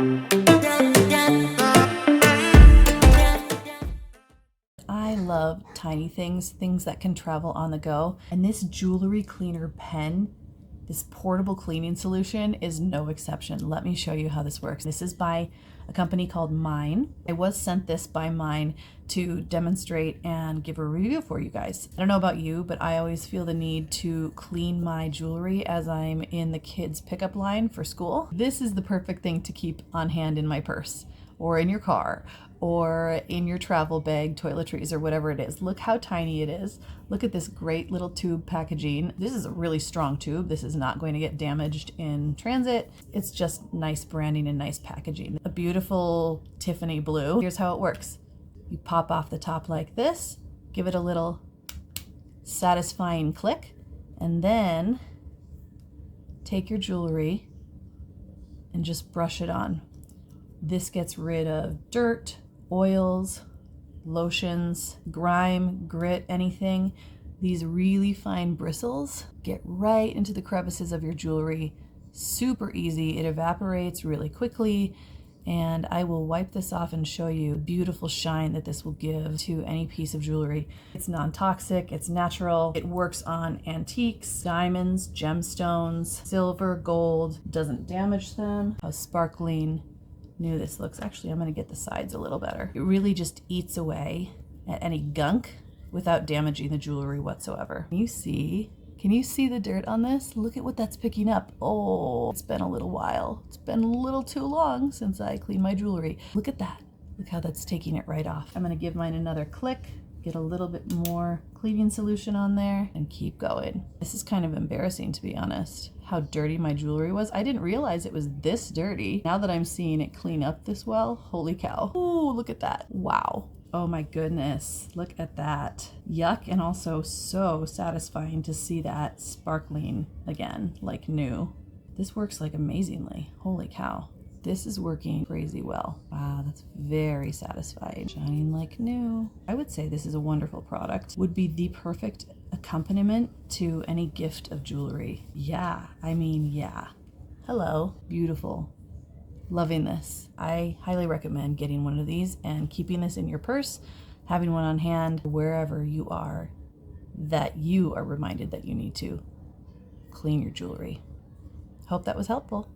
I love tiny things, things that can travel on the go. And this jewelry cleaner pen, this portable cleaning solution, is no exception. Let me show you how this works. This is by a company called Mine. I was sent this by Mine to demonstrate and give a review for you guys. I don't know about you, but I always feel the need to clean my jewelry as I'm in the kids' pickup line for school. This is the perfect thing to keep on hand in my purse, or in your car, or in your travel bag, toiletries, or whatever it is. Look how tiny it is. Look at this great little tube packaging. This is a really strong tube. This is not going to get damaged in transit. It's just nice branding and nice packaging. A beautiful Tiffany blue. Here's how it works. You pop off the top like this, give it a little satisfying click, and then take your jewelry and just brush it on. This gets rid of dirt, oils, lotions, grime, grit, anything. These really fine bristles get right into the crevices of your jewelry. Super easy. It evaporates really quickly. And I will wipe this off and show you the beautiful shine that this will give to any piece of jewelry. It's non-toxic, it's natural, it works on antiques, diamonds, gemstones, silver, gold, doesn't damage them. How sparkling new this looks. Actually, I'm gonna get the sides a little better. It really just eats away at any gunk without damaging the jewelry whatsoever. Can you see the dirt on this? Look at what that's picking up. Oh, it's been a little while. It's been a little too long since I cleaned my jewelry. Look at that. Look how that's taking it right off. I'm gonna give mine another click, get a little bit more cleaning solution on there, and keep going. This is kind of embarrassing, to be honest, how dirty my jewelry was. I didn't realize it was this dirty. Now that I'm seeing it clean up this well, holy cow. Ooh, look at that. Wow. Oh my goodness, look at that. Yuck, and also so satisfying to see that sparkling again, like new. This works like amazingly. Holy cow. This is working crazy well. Wow, that's very satisfying. Shining like new. I would say this is a wonderful product. Would be the perfect accompaniment to any gift of jewelry. Yeah, I mean, yeah. Hello, beautiful. Loving this. I highly recommend getting one of these and keeping this in your purse, having one on hand wherever you are, that you are reminded that you need to clean your jewelry. Hope that was helpful.